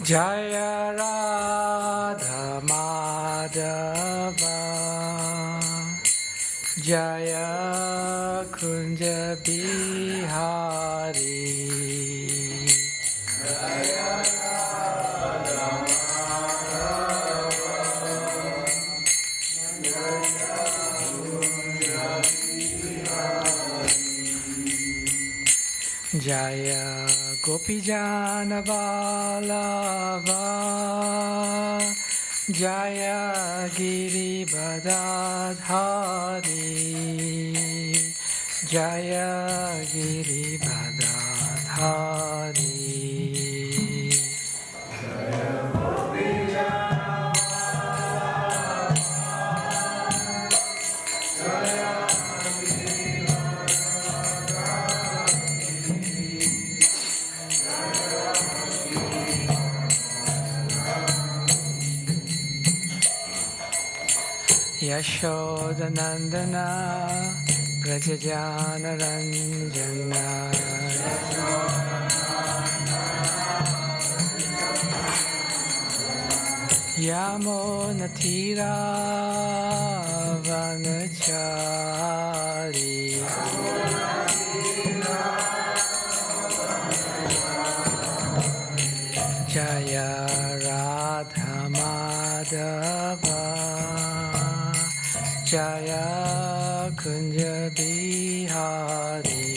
Jaya Radha Madhava Jaya Kunja Bihari Jaya Radha Madhava Jaya Kunja Bihari Jaya Gopijana Vallabha Jaya Giri Badadhari Jaya Giri Badadhari Jaya Gopijana Yashoda Nandana Brajajana Ranjana Yamona Tira Vanachari Jaya Radha Madhava Jaya Kunja Bihari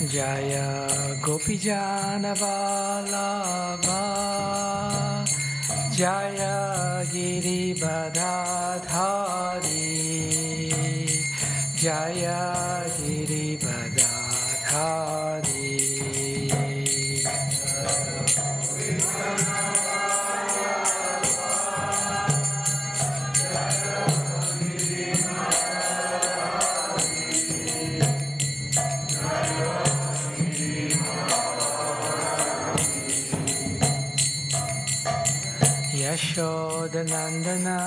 Jaya Gopijana Vallabha Jaya Giri Badadhari Jaya Giri Badadhari Yashoda Nandana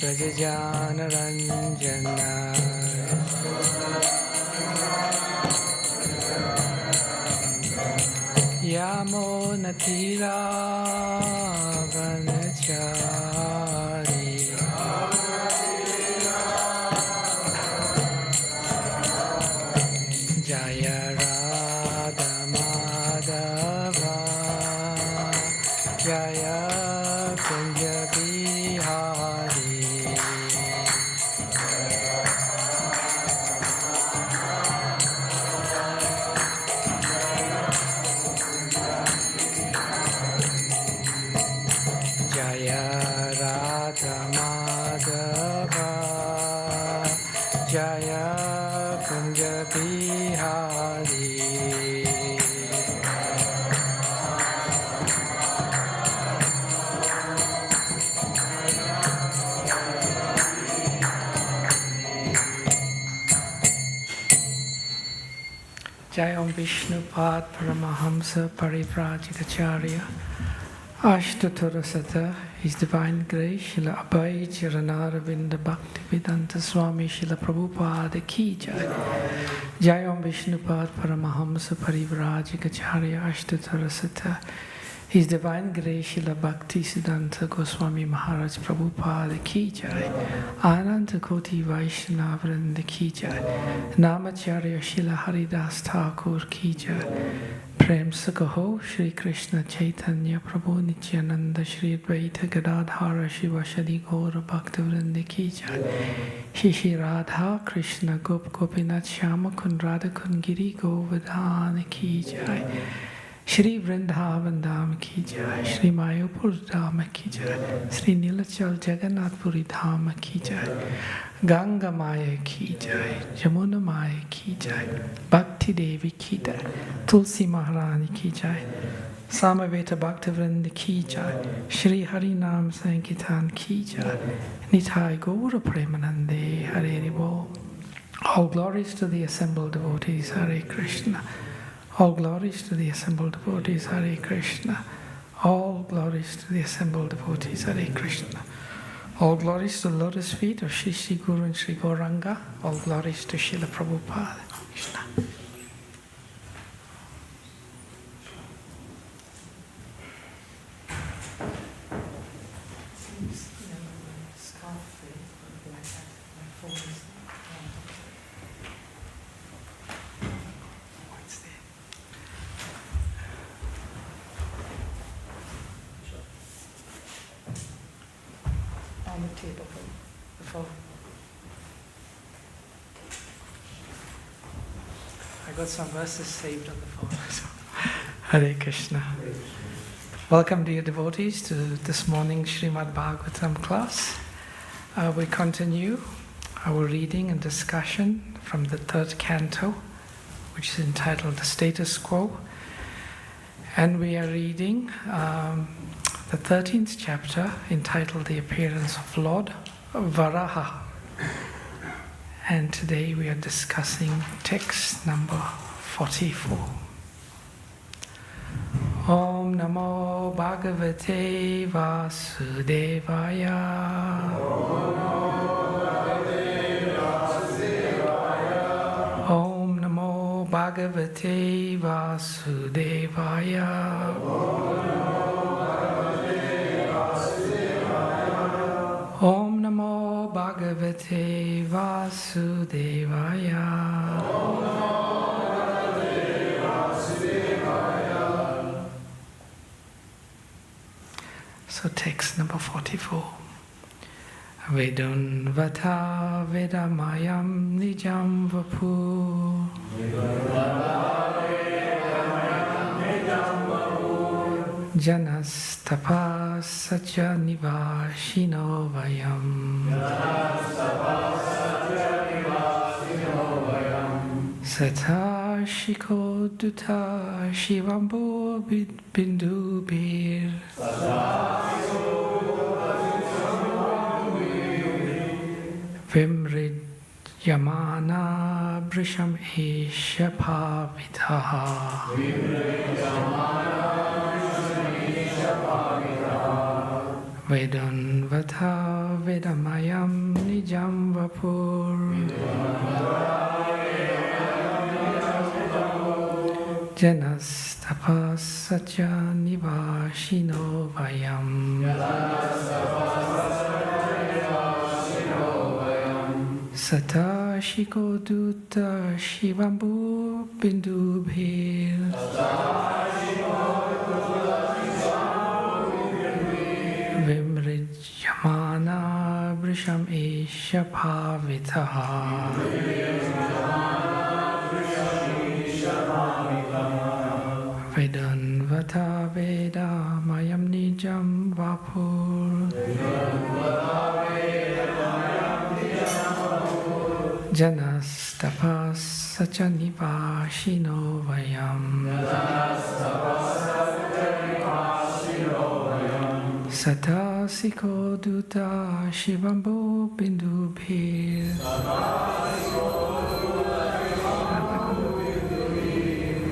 Brajajana Ranjana Yamona Tira Vanachari Jaya Radha Madhava Jaya Kunja Bihari Jaya Radha Madhava Jaya Kunja Bihari Jai Om Vishnupad Paramahamsa Parivrajitacharya Ashtaturasata, His Divine Grace, Srila Abhay Charanaravinda Bhaktivedanta Swami Srila Prabhupada Ki Jai. Jai Om Vishnupad Paramahamsa Parivrajitacharya Ashtaturasata, His Divine Grace Srila Bhaktisiddhanta Goswami Maharaj Prabhupada Ki Jai. Ananta Koti Vaishnavrinda Ki Jai. Namacharya Srila Haridas Thakur Ki Jai. Prem Sakaho Shri Krishna Chaitanya Prabhu Nityananda Shri Advaita Gadadhara Shiva Shadi Gaura Bhaktivedanta Ki Jai. Shri Radha Krishna Gop Gopinath Shama Kun Radha Kun Giri Govardhana Ki Jai. Shri Vrindavan Dham Ki Jai. Shri Mayapur Dham Ki Jai. Shri Nilachal Jagannath Puri Dham Ki Jai. Ganga Maya Ki Jai. Jamuna Maya Ki Jai. Bhakti Devi Ki Jai. Tulsi Maharani Ki Jai. Samaveta Bhaktivinoda Ki Jai. Shri Harinam Sankirtan Ki Jai. Nitai Gaura Premanande Hare Bol. All glories to the assembled devotees, Hare Krishna. All glories to the assembled devotees, Hare Krishna. All glories to the assembled devotees. Hare Krishna. All glories to the lotus feet of Shri Shri Guru and Shri Gauranga. All glories to Srila Prabhupada. Krishna. On the table, the phone. I got some verses saved on the phone. So. Hare Krishna. Welcome, dear devotees, to this morning's Srimad Bhagavatam class. We continue our reading and discussion from the third canto, which is entitled The Status Quo. And we are reading the 13th chapter, entitled The Appearance of Lord Varaha. And today we are discussing text number 44. Om Namo Bhagavate Vasudevaya. Om Namo Bhagavate Vasudevaya. Om Namo Bhagavate Vasudevaya. So text number 44. Vedunvata Vedamayam Nijam Vapu. Janastapa Satya Nivashino Vayam. Sata Shiko Duta Shivambo Bindu Bir. Vimrid Yamana Brisham Isha Pavitaha. Vedunvata Vedamayam Nijam Vapur. Janastapa Satya Nivashino Vayam. Sata Shiko Duta Shivambu Bindu Bhir. Vimrid Yamana Brisham Isha Pavitaha. Vedunvata Veda Mayam Nijam Vapur. Janastapa Satya Nivashino Vayam. Sata Siko Duta Shivambo Bindu Bhir.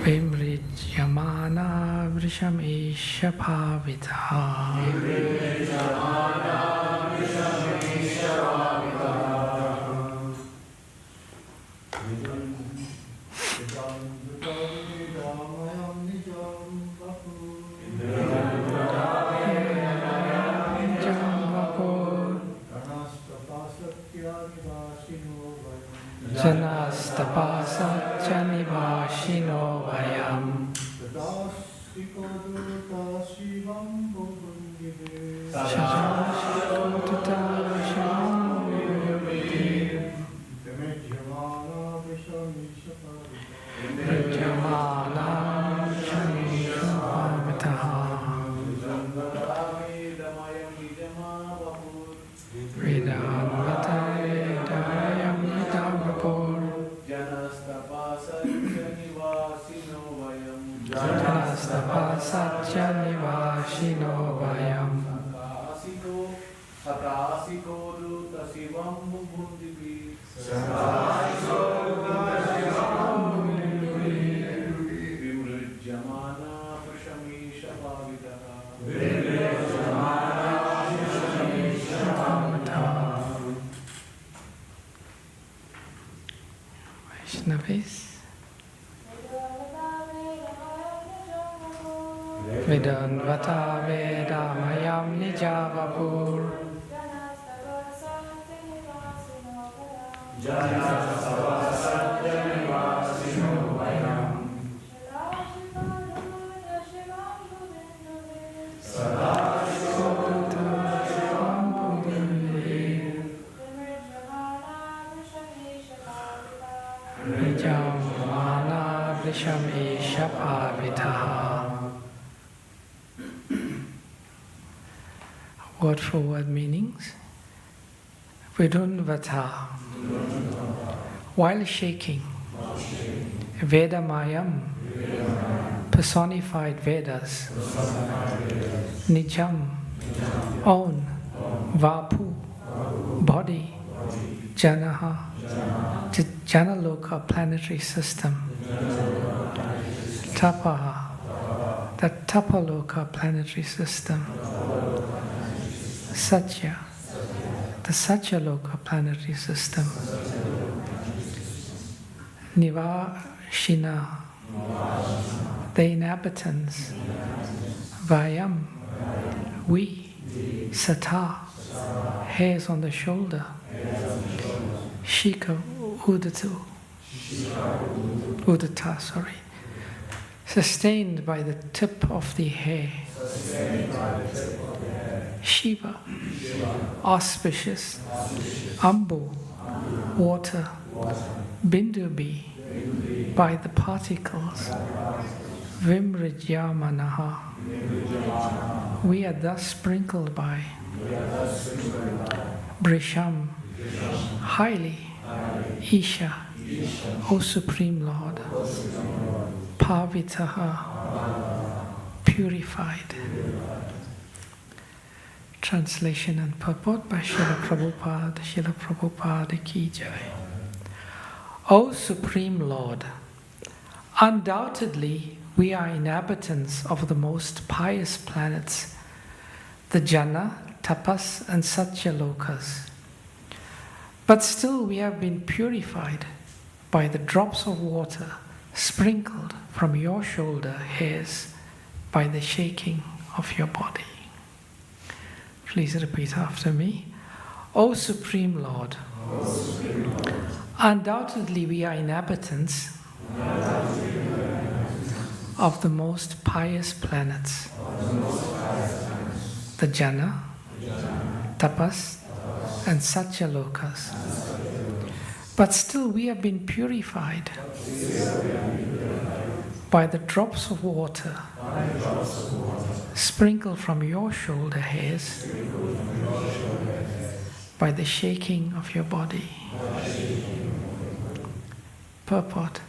Vimrid Yamana Vrisham Isha Pavitaha. Janastapa Satya Nivashino Vayam. Satya Nivashino Vayam. Vaishnavis. Vidanvata Vedamayam Nijavapur. Nijamana Vrisham Isha Pavitaha. Word for word meanings. Vidunvata, while shaking. Vedamayam, personified Vedas. Nijam, own. Vapu, body. Janaha, Janaloka, planetary system. Tapaha, the Tapaloka planetary system. Satya, the Satyaloka planetary system. Nivashina, the inhabitants. Vayam, we. Sata, hairs on the shoulder. Shika, udata, sorry. Sustained by the tip of the hair. Shiva, auspicious. Ambu, water. Bindubi, by the particles. Vimridyamanaha, we are thus sprinkled by. Brisham, highly. Isha, O Supreme Lord. Pavitaha, purified. Translation and purport by Srila Prabhupada Ki Jai. O Supreme Lord, undoubtedly we are inhabitants of the most pious planets, the Jana, Tapas and Satya Lokas. But still we have been purified by the drops of water sprinkled from your shoulder hairs by the shaking of your body. Please repeat after me. O Supreme Lord, undoubtedly we are inhabitants of the most pious planets, the Jana, Tapas, and Satya Lokas. But still we have been purified by the drops of water sprinkled from your shoulder hairs by the shaking of your body. Purport.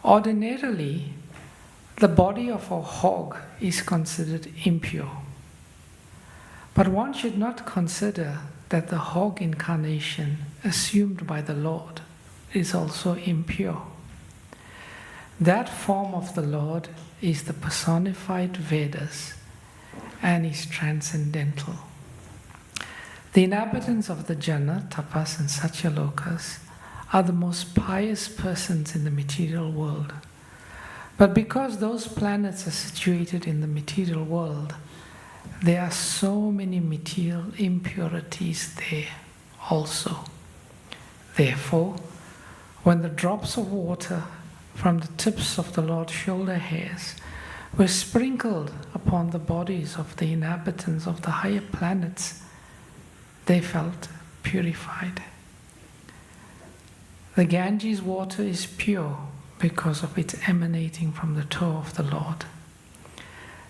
Ordinarily, the body of a hog is considered impure. But one should not consider that the hog incarnation assumed by the Lord is also impure. That form of the Lord is the personified Vedas and is transcendental. The inhabitants of the Jana, Tapas and Satya Lokas are the most pious persons in the material world. But because those planets are situated in the material world, there are so many material impurities there also. Therefore, when the drops of water from the tips of the Lord's shoulder hairs were sprinkled upon the bodies of the inhabitants of the higher planets, they felt purified. The Ganges water is pure because of its emanating from the toe of the Lord.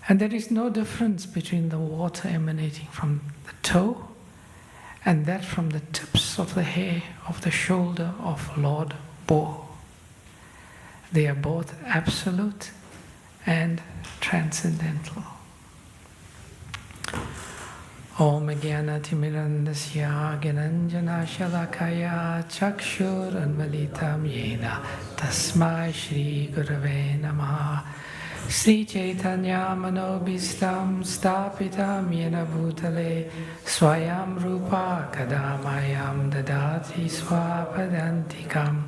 And there is no difference between the water emanating from the toe and that from the tips of the hair of the shoulder of Lord Bo. They are both absolute and transcendental. Om Jnana Timirandasya Gyananjana Shalakaya Chakshur Anvalitam Yena Tasmai Shri Gurave Namaha Sri Chaitanya Manobhistam Stapitam Yena Bhutale Swayam Rupa Kadamayam Dadati Swapadantikam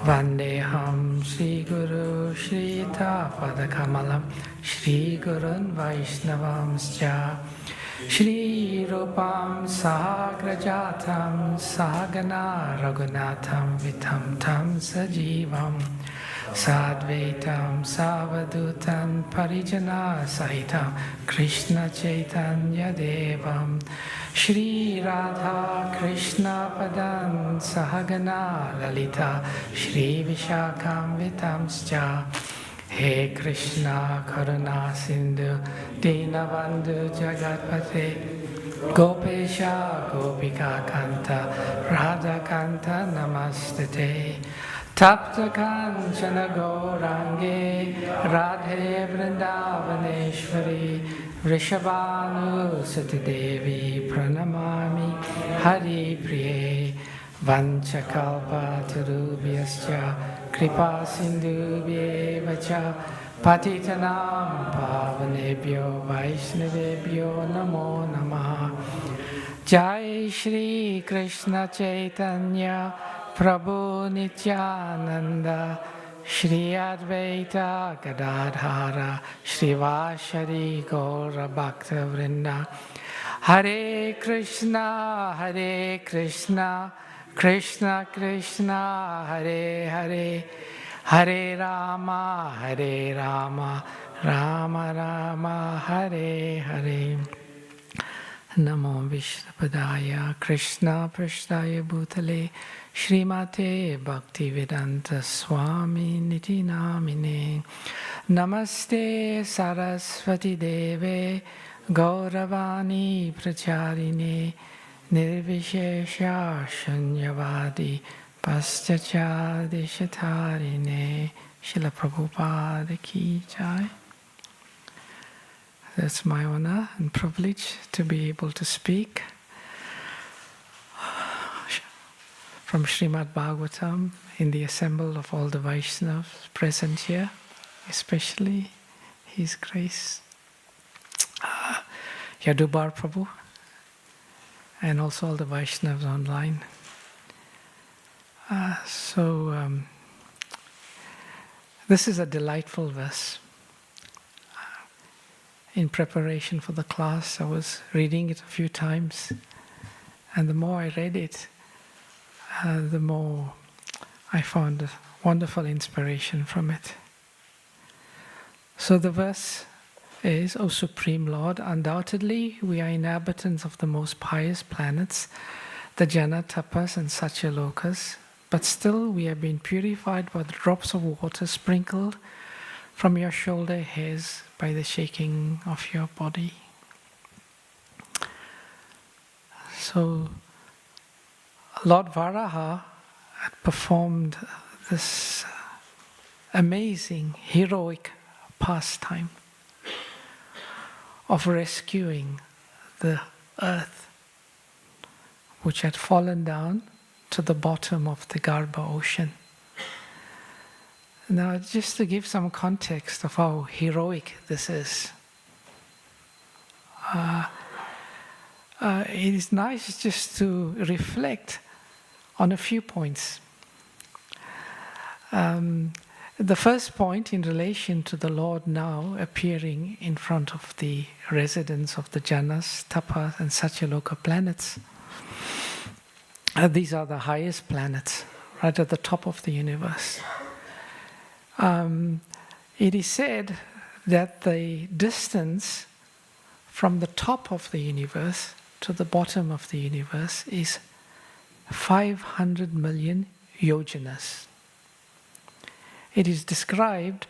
Vandeham Sri Guru Shri Tapadakamalam Shri Gurun Vaishnavamscha Shri Rupam Sahagrajatam Sahagana Raghunatham Vitam Tam Sajivam Sadvaitam Savadutan Parijana Sahitam Krishna Chaitanya Devam Shri Radha Krishna Padan Sahagana Lalita Shri Vishakam Vitamscha He Krishna Karuna Sindhu Dinabandhu Jagatpate Gopesha Gopika Kanta Radha Kanta Namastate Tapta Kanchana Gaurange Radhe Vrindavaneshwari Vrishabhanu Sati Devi Pranamami Hari Priye Vanchakalpa Tarubhyascha Kripa Sindhubhyevacha Patitanam Pavanebhyo Vaishnavebhyo Namo Namaha Jai Shri Krishna Chaitanya Prabhu Nityananda Shri Advaita Gadadhara Shrivashari Gaura Bhakta Vrinda Hare Krishna Krishna Krishna Hare Hare Hare Rama Rama Rama Hare Hare Namo Vishnupadaya Krishna Prasthaya Bhutale Srimate Bhaktivedanta Swami Niti Namine Namaste Saraswati Deve Gauravani Pracharine Nirvishesha Shanyavadi Paschachya Deshatarine Srila Prabhupada Ki Jai. It's my honor and privilege to be able to speak from Srimad Bhagavatam in the assemble of all the Vaishnavas present here, especially His Grace Yadubar Prabhu, and also all the Vaishnavas online. This is a delightful verse. In preparation for the class, I was reading it a few times, and the more I read it, the more I found a wonderful inspiration from it. So the verse is, O Supreme Lord, undoubtedly we are inhabitants of the most pious planets, the Jana, Tapas and Satyalokas, but still we have been purified by the drops of water sprinkled from your shoulder hairs by the shaking of your body. So Lord Varaha had performed this amazing, heroic pastime of rescuing the earth, which had fallen down to the bottom of the Garbha ocean. Now, just to give some context of how heroic this is, it is nice just to reflect on a few points. The first point in relation to the Lord now appearing in front of the residents of the Janas, Tapas and Satyaloka planets. These are the highest planets, right at the top of the universe. It is said that the distance from the top of the universe to the bottom of the universe is 500 million yojanas. It is described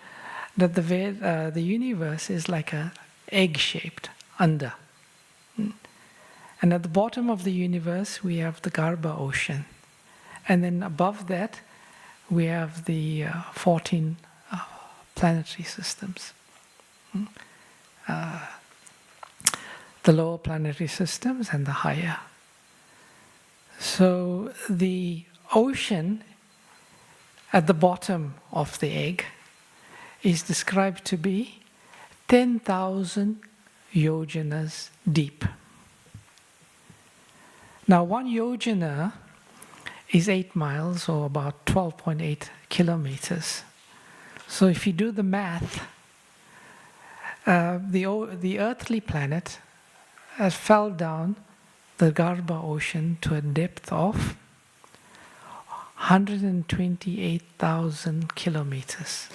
that the universe is like an egg-shaped under. And at the bottom of the universe we have the Garbha ocean. And then above that we have the 14 planetary systems. The lower planetary systems and the higher. So the ocean at the bottom of the egg is described to be 10,000 yojanas deep. Now, one yojana is 8 miles, or about 12.8 kilometers. So if you do the math, the earthly planet fell down the Garbha Ocean to a depth of 128,000 kilometers.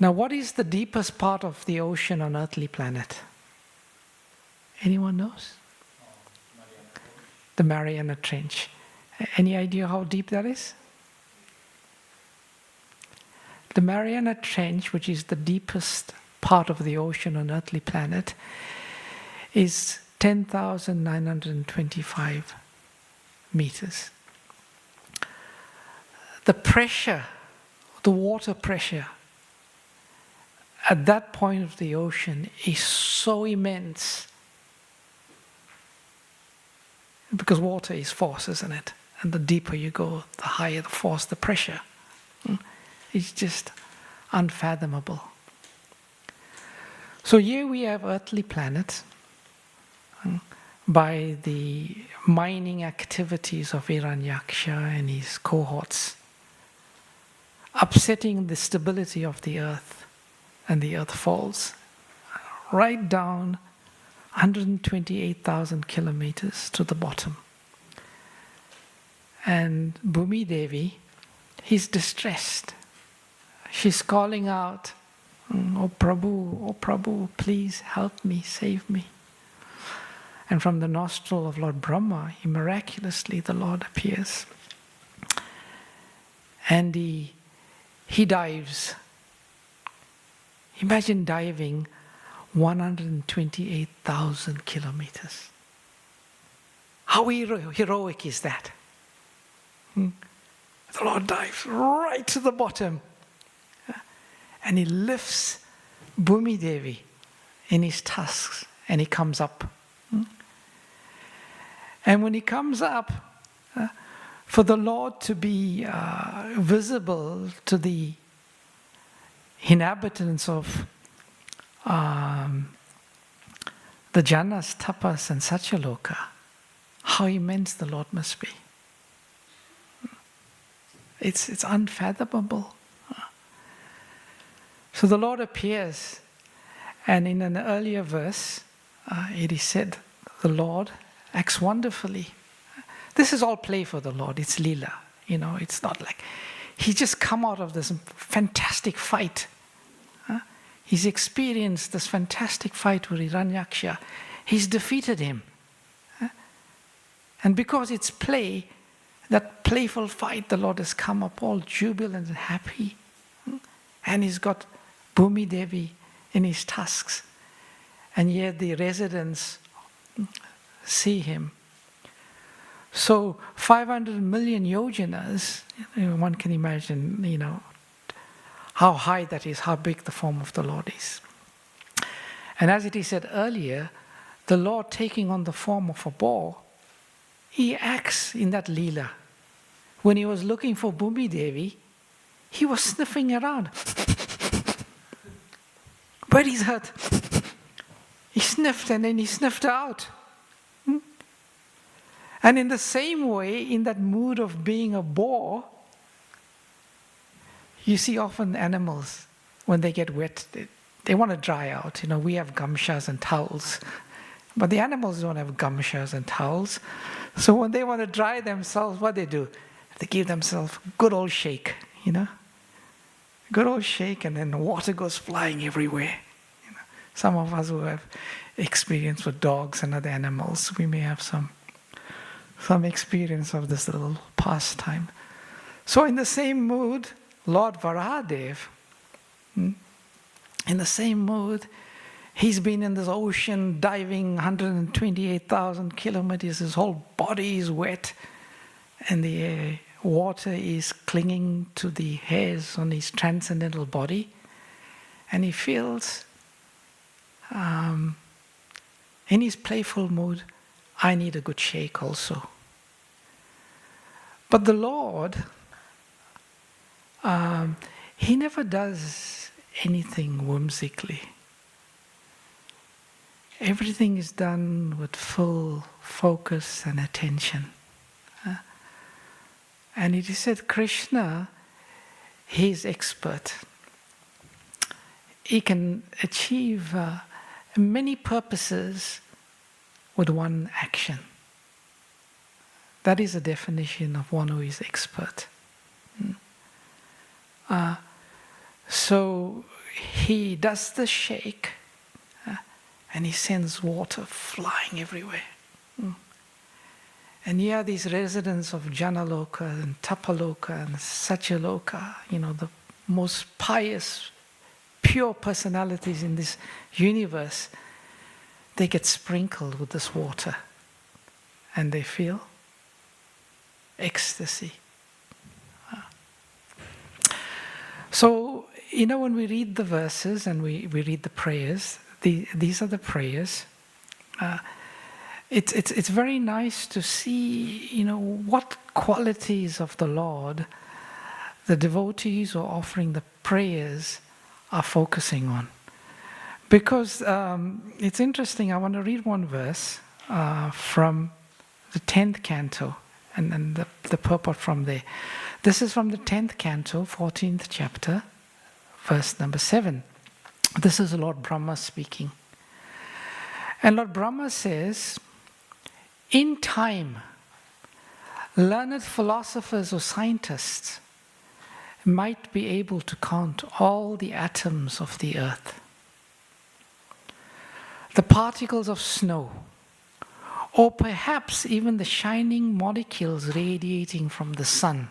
Now, what is the deepest part of the ocean on earthly planet? Anyone knows? The Mariana Trench. Any idea how deep that is? The Mariana Trench, which is the deepest part of the ocean on earthly planet, is 10,925 meters. The pressure, the water pressure at that point of the ocean is so immense, because water is force, isn't it? And the deeper you go, the higher the force, the pressure. It's just unfathomable. So here we have earthly planet, by the mining activities of Hiranyaksha and his cohorts, upsetting the stability of the earth, and the earth falls right down 128,000 kilometers to the bottom. And Bhumi Devi, he's distressed. She's calling out, "Oh Prabhu, please help me, save me." And from the nostril of Lord Brahma, miraculously the Lord appears. And he dives. Imagine diving 128,000 kilometers. How heroic is that? The Lord dives right to the bottom. And he lifts Bhumi Devi in his tusks, and he comes up. And when he comes up, for the Lord to be visible to the inhabitants of the Janas, Tapas and Satyaloka, how immense the Lord must be. It's unfathomable. So the Lord appears, and in an earlier verse, it is said, the Lord acts wonderfully. This is all play for the Lord. It's Leela. It's not like He's just come out of this fantastic fight. He's experienced this fantastic fight with Hiranyaksha. He's defeated him. And because it's play, that playful fight, the Lord has come up all jubilant and happy. And he's got Bhumi Devi in his tusks. And yet the residents see him. So 500 million yojanas, one can imagine, how high that is, how big the form of the Lord is. And as it is said earlier, the Lord taking on the form of a boar, he acts in that Leela. When he was looking for Bhumi Devi, he was sniffing around. But he's hurt. He sniffed and then he sniffed out. And in the same way, in that mood of being a boar, you see often animals, when they get wet, they want to dry out. We have gamshas and towels, but the animals don't have gamshas and towels. So when they want to dry themselves, what they do? They give themselves a good old shake, Good old shake, and then the water goes flying everywhere. Some of us who have experience with dogs and other animals, we may have some experience of this little pastime. So in the same mood, Lord Varahadev, in the same mood, he's been in this ocean diving 128,000 kilometers. His whole body is wet, and the water is clinging to the hairs on his transcendental body. And he feels, in his playful mood, I need a good shake also. But the Lord, he never does anything whimsically. Everything is done with full focus and attention. And it is said Krishna, he is expert. He can achieve many purposes with one action. That is a definition of one who is expert. So he does the shake and he sends water flying everywhere. And here these residents of Janaloka and Tapaloka and Satyaloka, the most pious, pure personalities in this universe, they get sprinkled with this water and they feel ecstasy. So, when we read the verses and we read the prayers, these are the prayers. It's very nice to see, what qualities of the Lord the devotees who are offering the prayers are focusing on. Because it's interesting, I want to read one verse from the 10th canto and the purport from there. This is from the 10th canto, 14th chapter, verse number 7. This is Lord Brahma speaking. And Lord Brahma says, in time, learned philosophers or scientists might be able to count all the atoms of the earth, the particles of snow, or perhaps even the shining molecules radiating from the sun,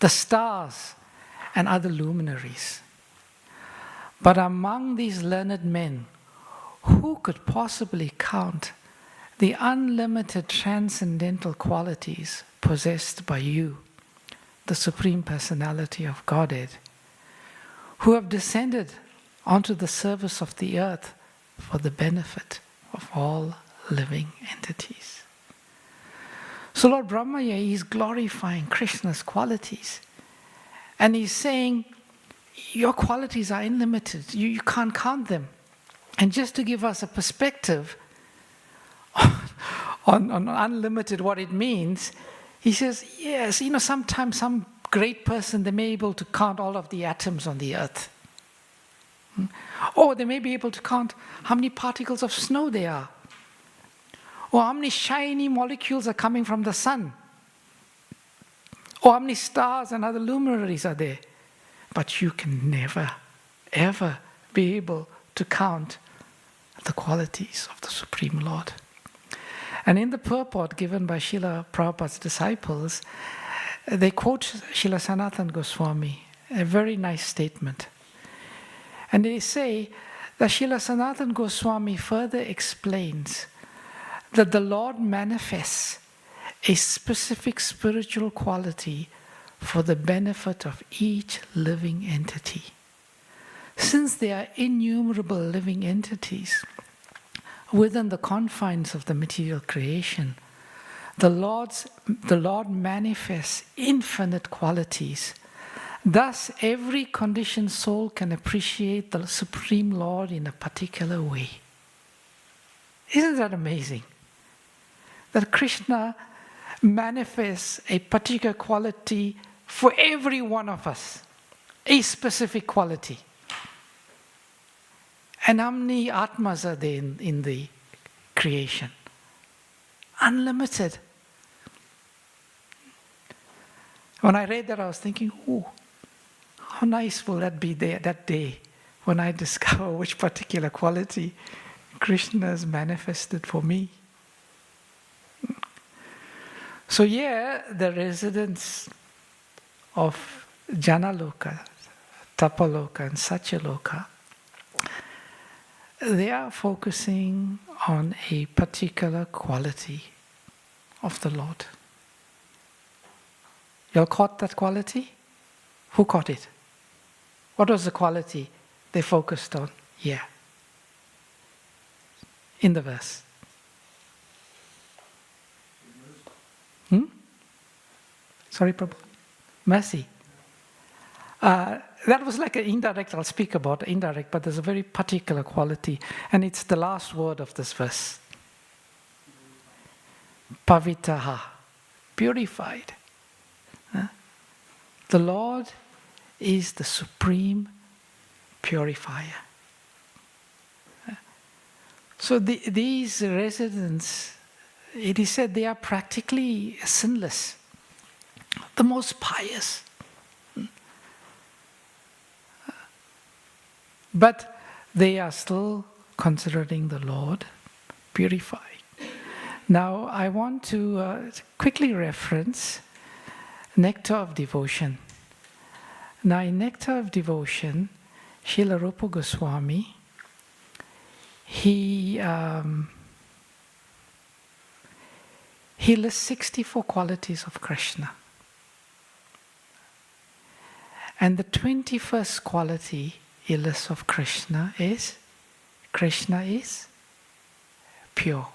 the stars, and other luminaries. But among these learned men, who could possibly count the unlimited transcendental qualities possessed by you, the Supreme Personality of Godhead, who have descended onto the surface of the earth for the benefit of all living entities? So Lord Brahma here, he's glorifying Krishna's qualities. And he's saying, your qualities are unlimited. You can't count them. And just to give us a perspective on unlimited, what it means, he says, yes, sometimes some great person, they may be able to count all of the atoms on the earth. Or they may be able to count how many particles of snow there are. Or how many shiny molecules are coming from the sun. Or how many stars and other luminaries are there. But you can never, ever be able to count the qualities of the Supreme Lord. And in the purport given by Srila Prabhupada's disciples, they quote Srila Sanatana Goswami, a very nice statement. And they say that Srila Sanatana Goswami further explains that the Lord manifests a specific spiritual quality for the benefit of each living entity. Since there are innumerable living entities within the confines of the material creation, the Lord manifests infinite qualities. Thus, every conditioned soul can appreciate the Supreme Lord in a particular way. Isn't that amazing? That Krishna manifests a particular quality for every one of us, a specific quality. And how many Atmas are there in the creation? Unlimited. When I read that, I was thinking, how nice will that be there that day when I discover which particular quality Krishna has manifested for me. So the residents of Janaloka, Tapaloka and Satyaloka, they are focusing on a particular quality of the Lord. You all caught that quality? Who caught it? What was the quality they focused on? In the verse. Sorry, Prabhu. Mercy. That was like an indirect, I'll speak about indirect, but there's a very particular quality, and it's the last word of this verse. Pavitaha, purified. The Lord is the supreme purifier. So these residents, it is said they are practically sinless, the most pious. But they are still considering the Lord purified. Now, I want to quickly reference Nectar of Devotion. Now, in Nectar of Devotion, Srila Rupa Goswami, he lists 64 qualities of Krishna. And the 21st quality he lists of Krishna is pure.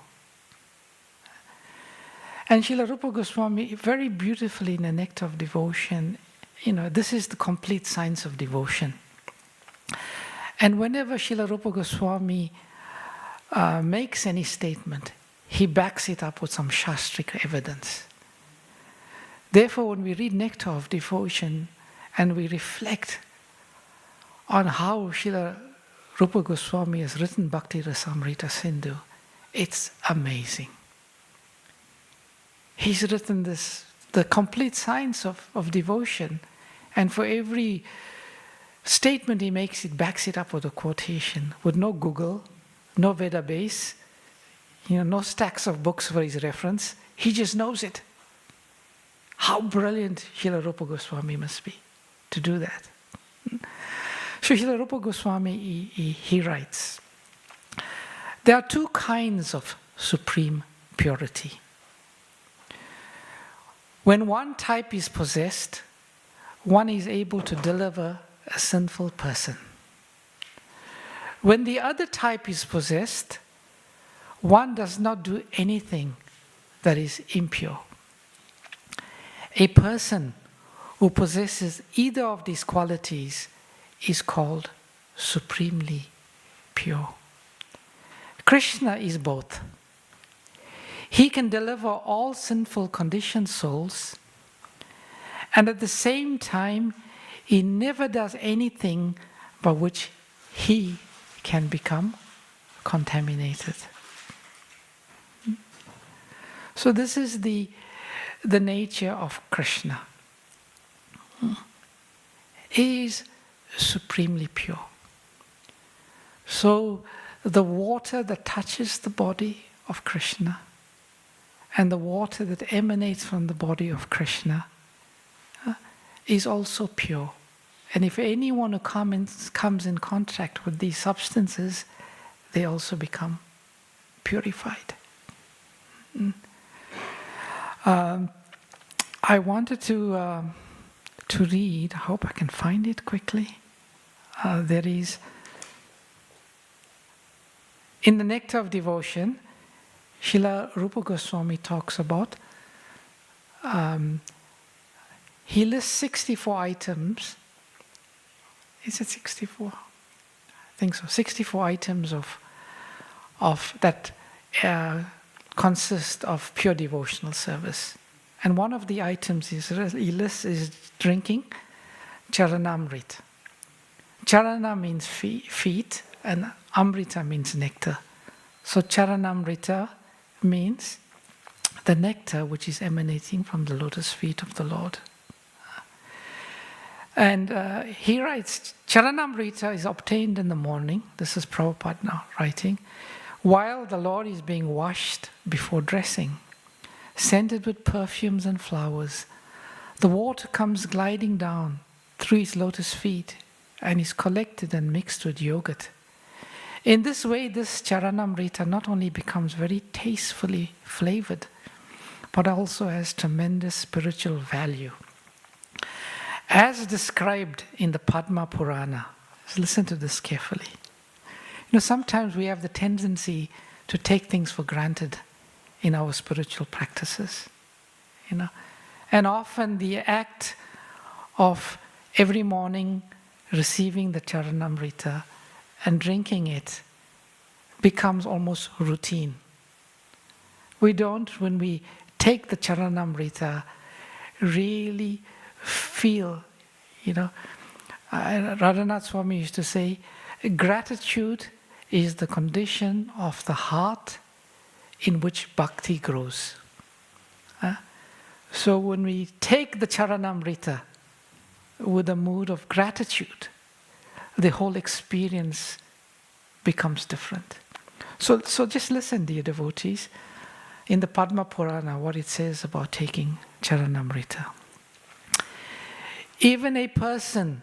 And Srila Rupa Goswami, very beautifully in the Nectar of Devotion, this is the complete science of devotion. And whenever Srila Rupa Goswami makes any statement, he backs it up with some shastric evidence. Therefore, when we read Nectar of Devotion and we reflect on how Srila Rupa Goswami has written Bhakti Rasamrita Sindhu, it's amazing. He's written the complete science of devotion, and for every statement he makes, it backs it up with a quotation, with no Google, no database, no stacks of books for his reference. He just knows it. How brilliant Srila Rupa Goswami must be to do that. So Srila Rupa Goswami, he writes, there are two kinds of supreme purity. When one type is possessed, one is able to deliver a sinful person. When the other type is possessed, one does not do anything that is impure. A person who possesses either of these qualities is called supremely pure. Krishna is both. He can deliver all sinful conditioned souls, and at the same time, he never does anything by which he can become contaminated. So this is the nature of Krishna. He is supremely pure. So the water that touches the body of Krishna and the water that emanates from the body of Krishna is also pure. And if anyone who comes in contact with these substances, they also become purified. I wanted to read, I hope I can find it quickly. There is, in the Nectar of Devotion, Srila Rupa Goswami talks about, he lists 64 items. Is it 64? I think so. 64 items of that consist of pure devotional service. And one of the items he lists is drinking Charanamrita. Charana means feet and Amrita means nectar. So Charanamrita means the nectar which is emanating from the lotus feet of the Lord. And he writes, Charanamrita is obtained in the morning. This is Prabhupada now writing. While the Lord is being washed before dressing, scented with perfumes and flowers, the water comes gliding down through his lotus feet and is collected and mixed with yogurt. In this way, this Charanamrita not only becomes very tastefully flavored, but also has tremendous spiritual value. As described in the Padma Purana, listen to this carefully. Sometimes we have the tendency to take things for granted in our spiritual practices. And often the act of every morning receiving the Charanamrita and drinking it becomes almost routine. We don't, when we take the Charanamrita, really feel, Radhanath Swami used to say, gratitude is the condition of the heart in which bhakti grows. So when we take the Charanamrita with a mood of gratitude, the whole experience becomes different. So just listen, dear devotees, in the Padma Purana, what it says about taking Charanamrita. Even a person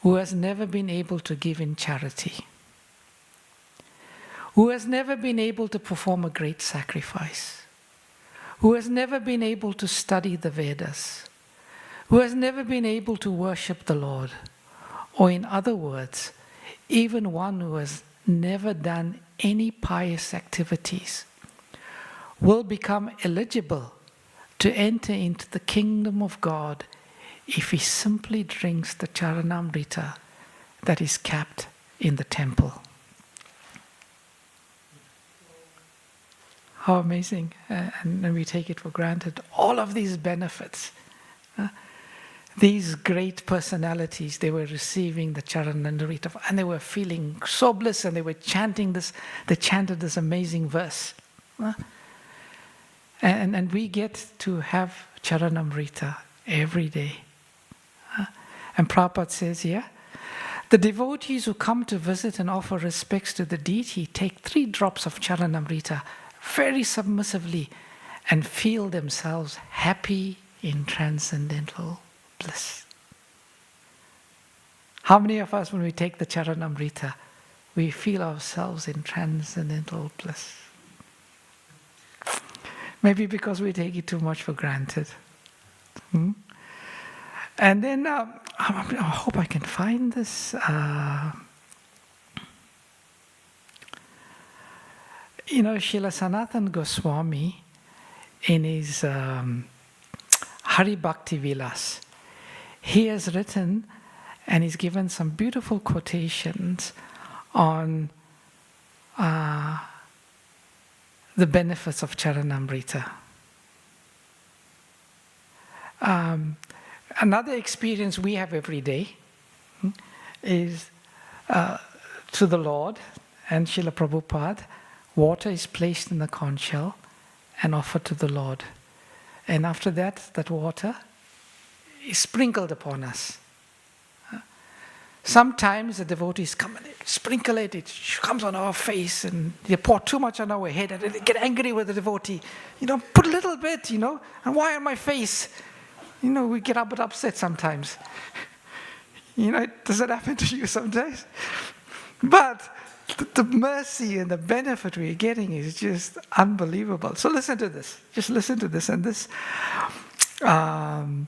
who has never been able to give in charity, who has never been able to perform a great sacrifice, who has never been able to study the Vedas, who has never been able to worship the Lord, or in other words, even one who has never done any pious activities, will become eligible to enter into the kingdom of God if he simply drinks the Charanamrita that is kept in the temple. How amazing, and we take it for granted. All of these benefits, these great personalities, they were receiving the Charanamrita and they were feeling so bliss, and they were chanting this, they chanted this amazing verse. And we get to have Charanamrita every day. And Prabhupada says here, the devotees who come to visit and offer respects to the deity take 3 drops of Charanamrita very submissively and feel themselves happy in transcendental bliss. How many of us, when we take the Charanamrita, we feel ourselves in transcendental bliss? Maybe because we take it too much for granted. And then, I hope I can find this. Srila Sanatana Goswami, in his Hari Bhakti Vilas, he has written and he's given some beautiful quotations on the benefits of Charanamrita. Another experience we have every day is to the Lord and Srila Prabhupada, water is placed in the conch shell and offered to the Lord. And after that, that water is sprinkled upon us. Sometimes the devotees come and sprinkle it, it comes on our face, and they pour too much on our head, and they get angry with the devotee. Put a little bit, and why on my face? We get a bit upset sometimes. Does that happen to you sometimes? But the mercy and the benefit we're getting is just unbelievable. So listen to this. Just listen to this. And this, Srila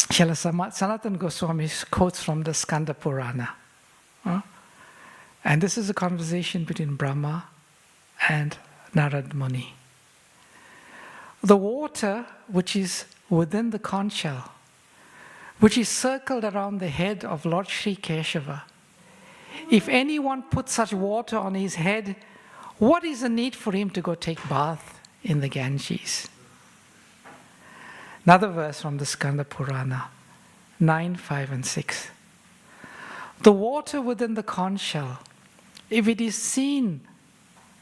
Sanatana Goswami quotes from the Skanda Purana. And this is a conversation between Brahma and Narad Muni. The water which is within the conch shell, which is circled around the head of Lord Sri Keshava, if anyone puts such water on his head, what is the need for him to go take bath in the Ganges? Another verse from the Skanda Purana, 9, 5 and 6. The water within the conch shell, if it is seen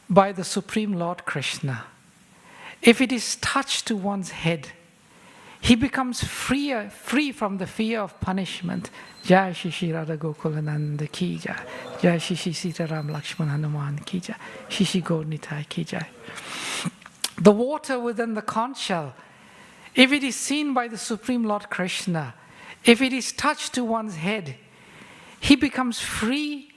by the Supreme Lord Krishna, if it is touched to one's head, he becomes free from the fear of punishment. Jai Shri Shri Radha Gokulananda Ki Jai. Jai Shri Shri Sita Ram Lakshman Hanuman Ki Jai. Shri Shri Gaur Nitai Ki Jai. The water within the conch shell, if it is seen by the Supreme Lord Krishna, if it is touched to one's head, he becomes free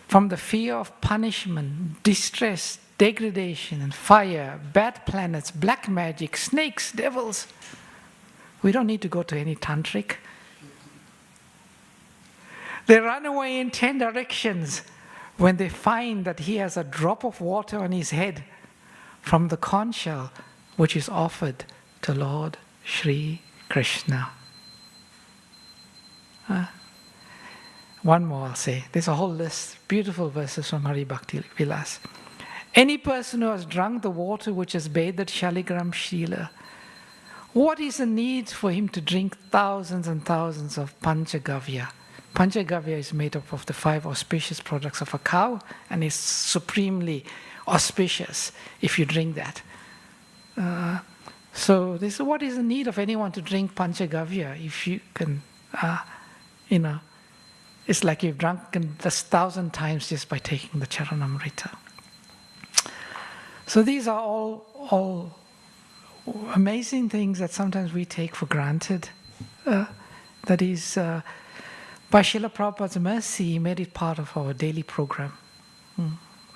from the fear of punishment, distress, degradation and fire, bad planets, black magic, snakes, devils. We don't need to go to any tantric. They run away in 10 directions when they find that he has a drop of water on his head from the conch shell which is offered to Lord Sri Krishna. One more I'll say. There's a whole list, beautiful verses from Hari Bhakti Vilas. Any person who has drunk the water which has bathed Shaligram Shila what is the need for him to drink thousands and thousands of Panchagavya? Panchagavya is made up of the 5 auspicious products of a cow, and is supremely auspicious if you drink that. So this, what is the need of anyone to drink Panchagavya if you can, it's like you've drunken this 1,000 times just by taking the Charanamrita. So these are all amazing things that sometimes we take for granted. That is, by Srila Prabhupada's mercy, he made it part of our daily program.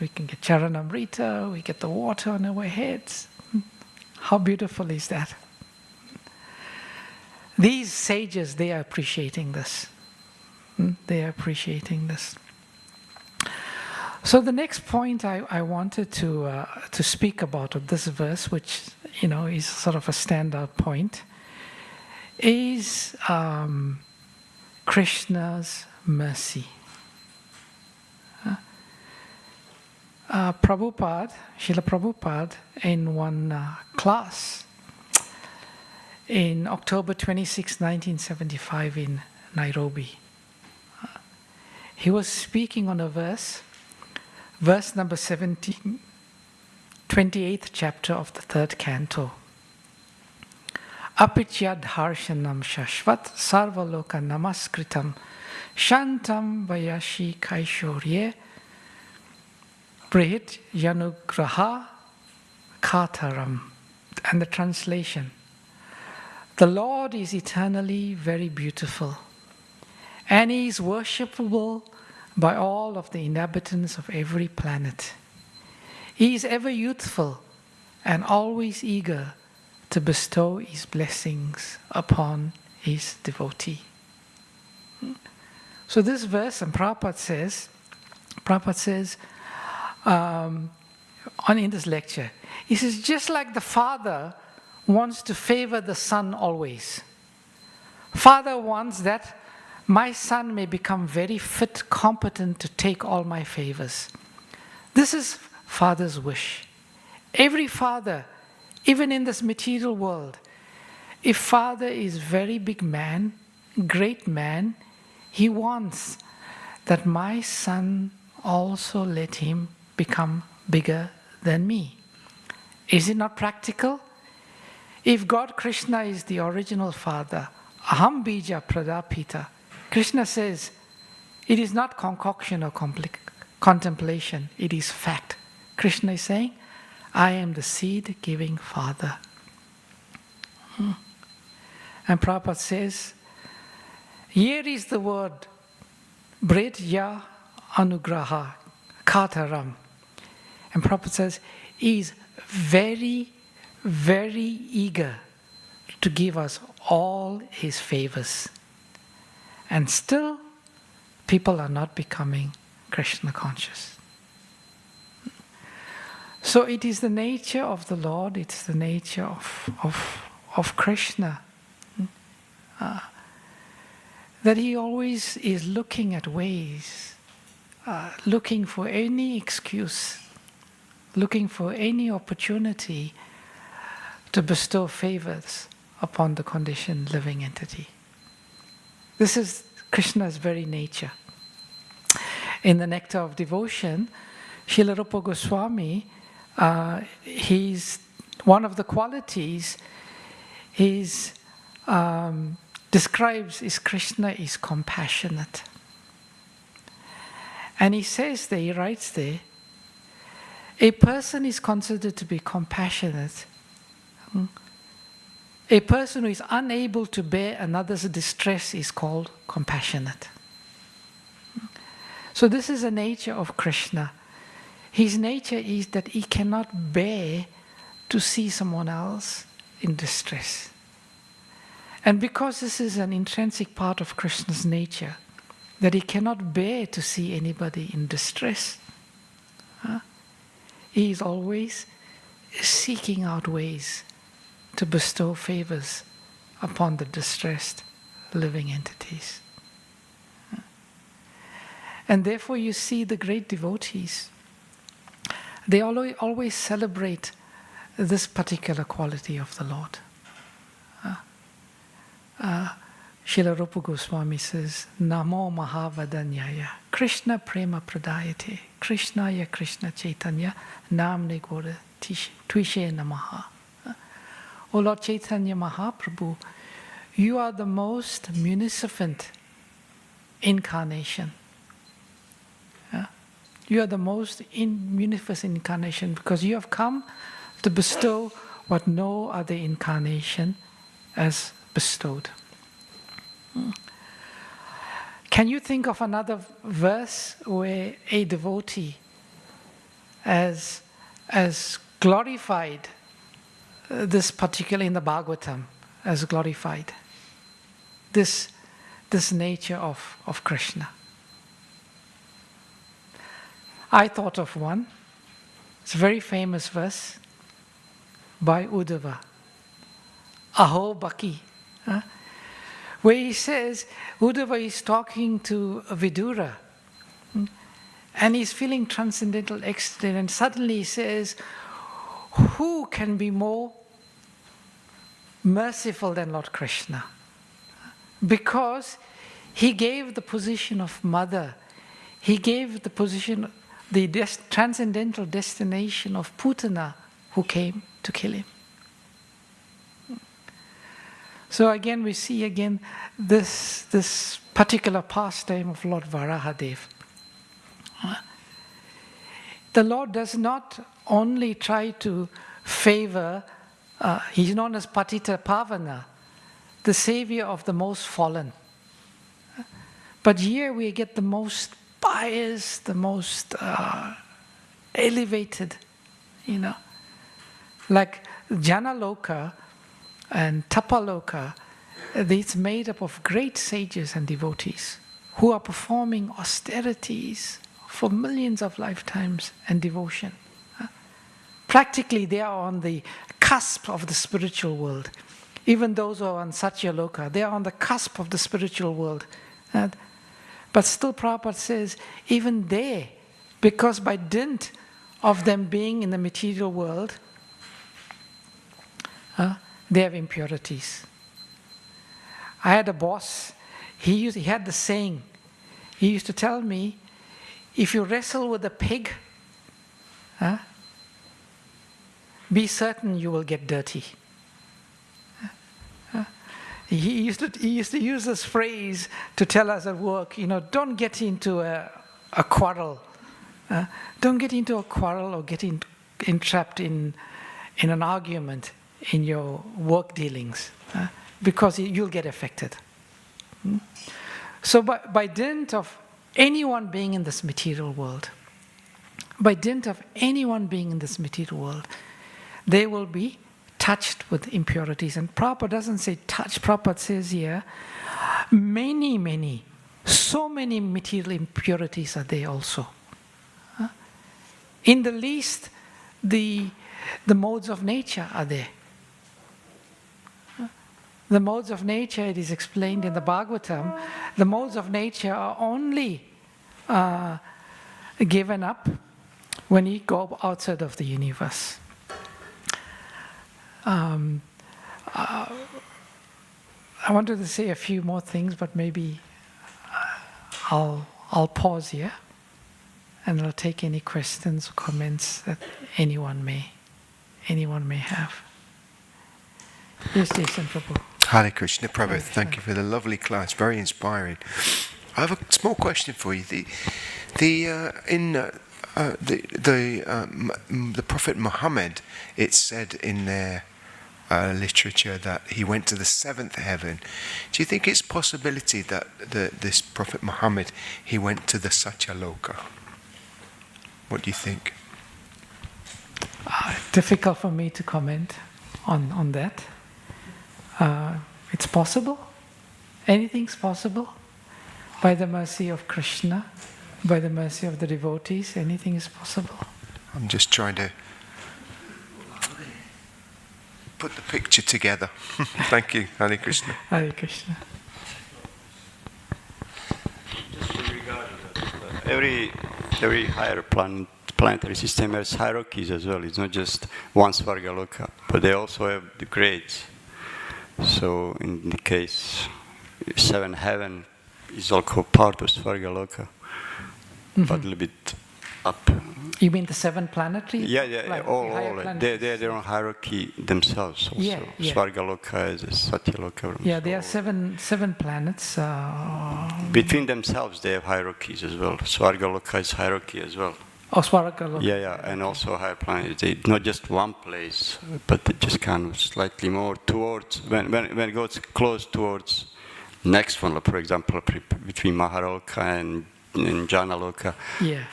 We can get Charanamrita, we get the water on our heads. How beautiful is that? These sages, they are appreciating this. They are appreciating this. So the next point I wanted to speak about of this verse, which is sort of a standout point, is Krishna's mercy. Srila Prabhupada, in one class in October 26, 1975 in Nairobi, he was speaking on a verse number 17, 28th chapter of the 3rd canto. Apityad harshanam shashvat sarvaloka namaskritam shantam vayashi kaishorye brihit yanugraha kataram. And the translation: the Lord is eternally very beautiful, and he is worshipable by all of the inhabitants of every planet. He is ever youthful and always eager to bestow his blessings upon his devotee. So this verse, and Prabhupada says in this lecture, he says, just like the father wants to favor the son always. Father wants that my son may become very fit, competent to take all my favors. This is Father's wish. Every father, even in this material world, if Father is very big man, great man, he wants that my son also let him become bigger than me. Is it not practical? If God Krishna is the original Father, Aham Bija Pradapita, Krishna says, it is not concoction or contemplation, it is fact. Krishna is saying, I am the seed-giving Father. And Prabhupada says, here is the word, Bretya Anugraha Kataram. And Prabhupada says, he is very, very eager to give us all his favors. And still, people are not becoming Krishna conscious. So it is the nature of the Lord, it's the nature of Krishna, that he always is looking at ways, looking for any excuse, looking for any opportunity to bestow favors upon the conditioned living entity. This is Krishna's very nature. In the Nectar of Devotion, Srila Rupa Goswami, one of the qualities describes is Krishna is compassionate. And he says there, he writes there, a person is considered to be compassionate. A person who is unable to bear another's distress is called compassionate. So this is the nature of Krishna. His nature is that he cannot bear to see someone else in distress. And because this is an intrinsic part of Krishna's nature, that he cannot bear to see anybody in distress, he is always seeking out ways to bestow favors upon the distressed living entities. And therefore you see the great devotees, they always celebrate this particular quality of the Lord. Srila Rupa Goswami says, Namo Mahavadanyaya, Krishna Prema Pradayate, Krishnaya Krishna Chaitanya, Namne Gora Tvishe Namaha. O Lord Chaitanya Mahaprabhu, you are the most munificent incarnation. You are the most munificent incarnation because you have come to bestow what no other incarnation has bestowed. Can you think of another verse where a devotee has glorified this, particularly in the Bhagavatam, has glorified this nature of Krishna? I thought of one. It's a very famous verse by Uddhava, Aho Bhakti, where he says, Uddhava is talking to Vidura, and he's feeling transcendental ecstasy, and suddenly he says, who can be more merciful than Lord Krishna? Because he gave the position of mother, he gave the position, the transcendental destination of Putana, who came to kill him. So again, we see again this particular pastime of Lord Varahadev. The Lord does not only try to favor, he's known as Patita Pavana, the savior of the most fallen. But here we get the most pious, the most elevated, like Janaloka and Tapaloka. It's made up of great sages and devotees who are performing austerities for millions of lifetimes and devotion. Practically, they are on the cusp of the spiritual world. Even those who are on Satyaloka, they are on the cusp of the spiritual world. But still, Prabhupada says, even they, because by dint of them being in the material world, they have impurities. I had a boss, he had the saying, he used to tell me, if you wrestle with a pig, be certain you will get dirty. He used to use this phrase to tell us at work, don't get into a quarrel. Don't get into a quarrel or get entrapped in an argument in your work dealings, because you'll get affected. So by dint of anyone being in this material world, they will be touched with impurities. And Prabhupada doesn't say touch, Prabhupada says here, so many material impurities are there also. In the least, the modes of nature are there. The modes of nature, it is explained in the Bhagavatam, the modes of nature are only given up when you go outside of the universe. I wanted to say a few more things, but maybe I'll pause here and I'll take any questions or comments that anyone may have. Yes, Jason Prabhu. Hare Krishna Prabhu, thank you for the lovely class, very inspiring. I have a small question for you. The Prophet Muhammad, it's said in their literature that he went to the seventh heaven. Do you think it's a possibility that this Prophet Muhammad, he went to the Satyaloka? What do you think? Difficult for me to comment on that. It's possible. Anything's possible. By the mercy of Krishna, by the mercy of the devotees, anything is possible. I'm just trying to put the picture together. Thank you, Hare Krishna. Hare Krishna. Just in regard to that, every higher planetary system has hierarchies as well. It's not just one Svargaloka, but they also have the grades. So in the case, 7 heaven is also part of Svargaloka, but a little bit up. You mean the 7 planetary? Yeah, like all. planetary? They're their own hierarchy themselves also. Yeah. Svargaloka is a Satyaloka. Yeah, there are seven planets. Between themselves, they have hierarchies as well. Svargaloka is hierarchy as well. Oh, Svargaloka. Yeah, and also higher planets. They not just one place, but they just kind of slightly more towards when it goes close towards next one. For example, between Maharaloka and Janaloka. Yeah.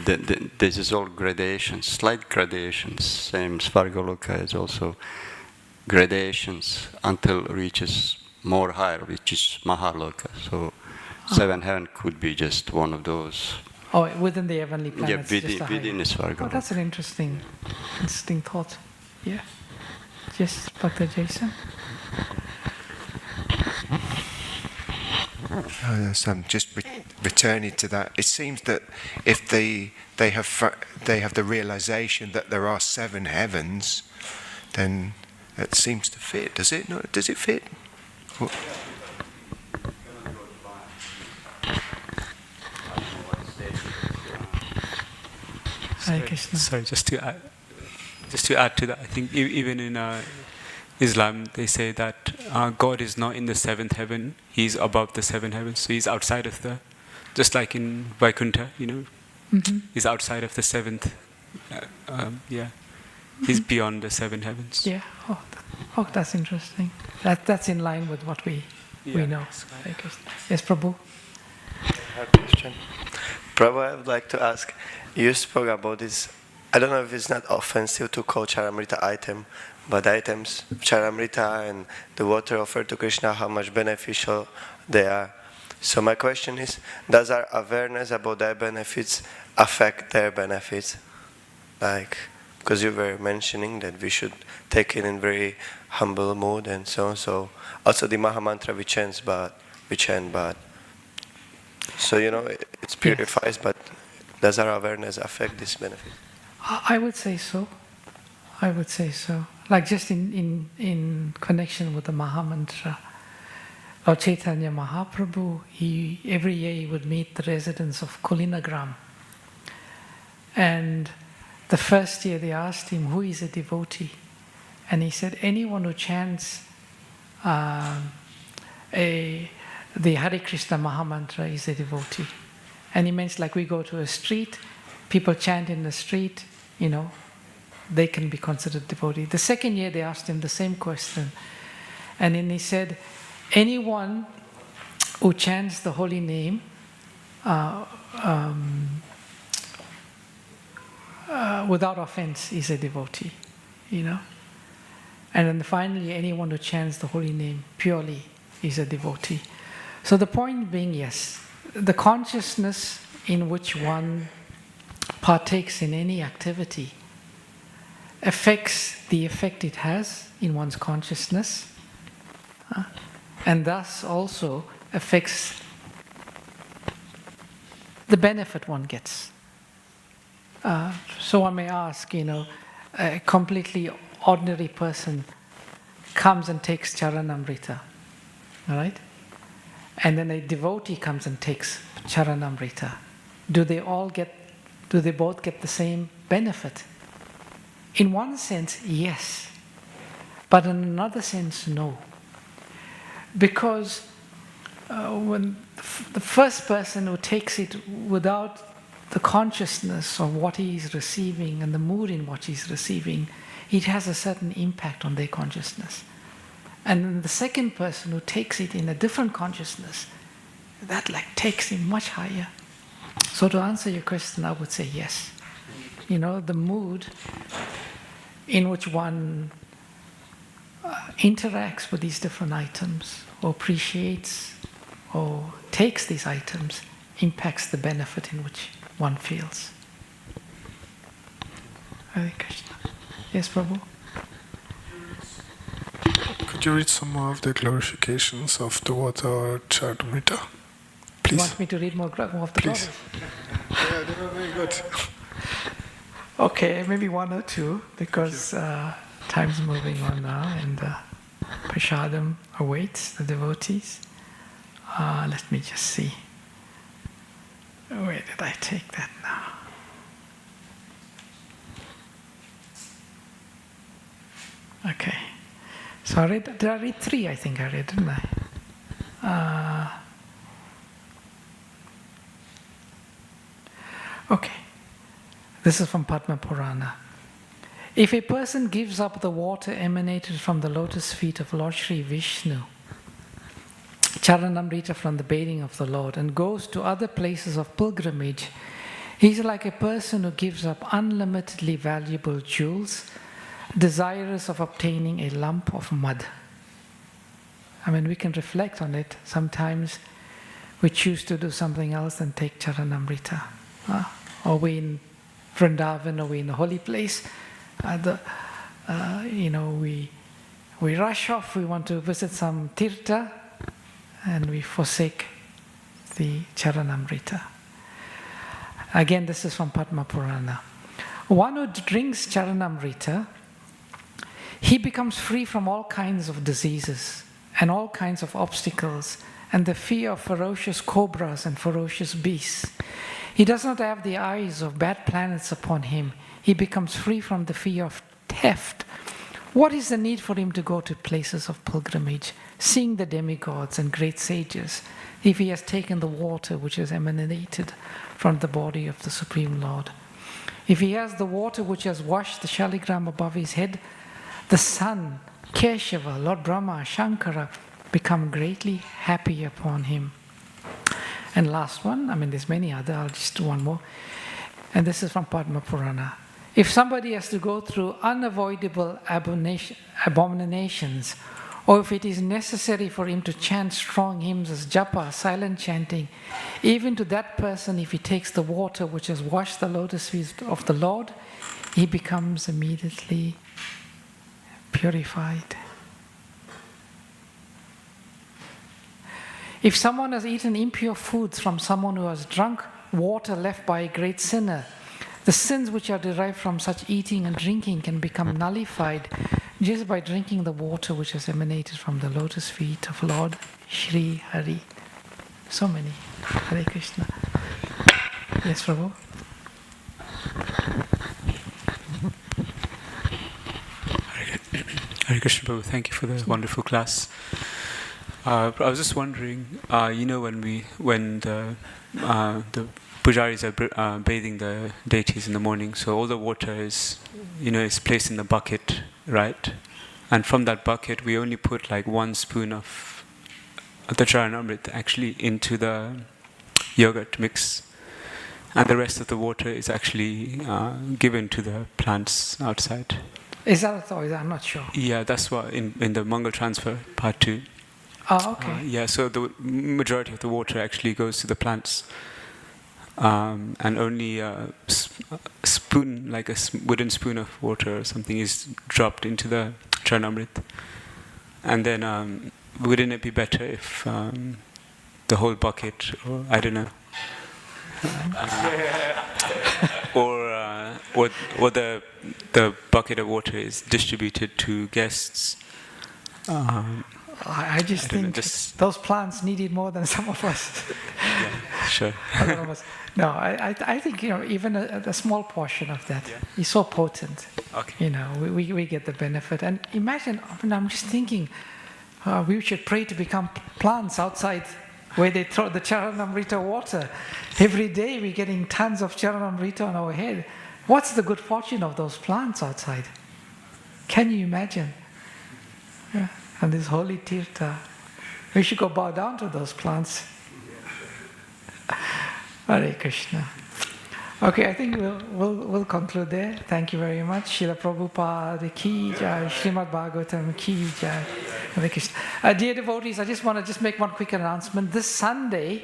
This is all gradations, slight gradations. Same Svargaloka is also gradations until it reaches more higher, which is Mahaloka. So 7 heaven could be just one of those. Oh, within the heavenly planets. Yeah, within the Svargaloka. Oh, that's an interesting thought. Yeah. Yes, Dr. Jason? So I'm just returning to that. It seems that if they have the realization that there are 7 heavens, then it seems to fit. Does it? No, does it fit? What? Sorry, just to add to that, I think even in Islam they say that God is not in the 7th heaven; He's above the 7 heavens. So He's outside of just like in Vaikuntha, He's outside of the 7th. He's beyond the 7 heavens. Yeah. Oh, that's interesting. That's in line with what we know. Yes, Prabhu. I have a question. Prabhu, I would like to ask, you spoke about this, I don't know if it's not offensive to call Charamrita item, but items, Charamrita and the water offered to Krishna, how much beneficial they are. So my question is, does our awareness about their benefits affect their benefits? Like, because you were mentioning that we should take it in very humble mood and so on. So also the Maha Mantra we chant, but so it purifies, but does our awareness affect this benefit? I would say so. Like just in connection with the Maha Mantra, Lord Chaitanya Mahaprabhu, every year he would meet the residents of Kulinagram. And the first year they asked him, who is a devotee? And he said, anyone who chants the Hare Krishna Maha Mantra is a devotee. And he means like we go to a street, people chant in the street, they can be considered devotee. The second year they asked him the same question. And then he said, anyone who chants the holy name without offense is a devotee, And then finally, anyone who chants the holy name purely is a devotee. So the point being, yes, the consciousness in which one partakes in any activity affects the effect it has in one's consciousness, and thus also affects the benefit one gets. So one may ask, a completely ordinary person comes and takes Charanamrita, all right? And then a devotee comes and takes Charanamrita. Do they both get the same benefit? In one sense, yes. But in another sense, no. Because when the first person who takes it without the consciousness of what he is receiving and the mood in what he is receiving, it has a certain impact on their consciousness. And then the second person who takes it in a different consciousness, that takes him much higher. So to answer your question, I would say yes. The mood in which one interacts with these different items, or appreciates, or takes these items, impacts the benefit in which one feels. Hare Krishna. Yes, Prabhu? Could you read some more of the glorifications of the water Charamrita? Please. You want me to read more of the Please. glories? Yeah, they were very good. Okay, maybe one or two, because time's moving on now, and prasadam awaits the devotees. Let me just see. Where did I take that now? Okay. So I read 3, I think I read, didn't I? Okay. This is from Padma Purana. If a person gives up the water emanated from the lotus feet of Lord Sri Vishnu, Charanamrita from the bathing of the Lord, and goes to other places of pilgrimage, he is like a person who gives up unlimitedly valuable jewels, desirous of obtaining a lump of mud. I mean, we can reflect on it. Sometimes we choose to do something else than take Charanamrita. Or we in Vrindavan, or we in a holy place. We rush off, we want to visit some tirtha, and we forsake the Charanamrita. Again, this is from Padma Purana. One who drinks Charanamrita, he becomes free from all kinds of diseases and all kinds of obstacles and the fear of ferocious cobras and ferocious beasts. He does not have the eyes of bad planets upon him. He becomes free from the fear of theft. What is the need for him to go to places of pilgrimage, seeing the demigods and great sages, if he has taken the water which has emanated from the body of the Supreme Lord? If he has the water which has washed the shaligram above his head, the sun, Keshava, Lord Brahma, Shankara become greatly happy upon him. And last one, there's many other, I'll just do one more. And this is from Padma Purana. If somebody has to go through unavoidable abominations, or if it is necessary for him to chant strong hymns as japa, silent chanting, even to that person, if he takes the water which has washed the lotus feet of the Lord, he becomes immediately purified. If someone has eaten impure foods from someone who has drunk water left by a great sinner, the sins which are derived from such eating and drinking can become nullified just by drinking the water which has emanated from the lotus feet of Lord Shri Hari. So many. Hare Krishna. Yes, Prabhu? Hare Krishna Prabhu, thank you for the wonderful class. I was just wondering, when the pujaris are bathing the deities in the morning, so all the water is placed in the bucket, right? And from that bucket, we only put like 1 spoon of the Charanamrita actually into the yogurt mix, and the rest of the water is actually given to the plants outside. Is that so? I'm not sure. Yeah, that's what in the Mangal transfer part 2. Oh, okay. So the majority of the water actually goes to the plants, and only a spoon, like a wooden spoon of water or something, is dropped into the Charanamrita. And then, wouldn't it be better if the whole bucket, or I don't know, or the bucket of water is distributed to guests? I just think those plants need it more than some of us. Yeah, sure. A lot of us. No, I think even a small portion of that is so potent. Okay. We get the benefit. And imagine, I'm just thinking, we should pray to become plants outside where they throw the Charanamrita water. Every day we're getting tons of Charanamrita on our head. What's the good fortune of those plants outside? Can you imagine? Yeah. And this holy tirtha, we should go bow down to those plants. Hare Krishna. Okay, I think we'll conclude there. Thank you very much. Srila Prabhupada ki jai, Srimad Bhagavatam ki jai. Hare Krishna. Dear devotees, I just want to make one quick announcement. This Sunday,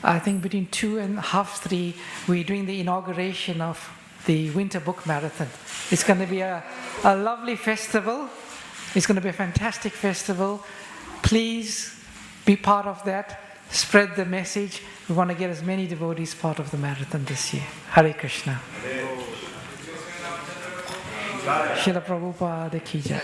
I think between 2 and half 3, we're doing the inauguration of the Winter Book Marathon. It's going to be a lovely festival. It's going to be a fantastic festival. Please be part of that. Spread the message. We want to get as many devotees part of the marathon this year. Hare Krishna. Srila Prabhupada ki jai.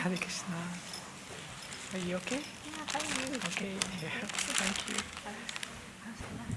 Hare Krishna. Are you okay? Yeah, thank you. Okay. Thank you.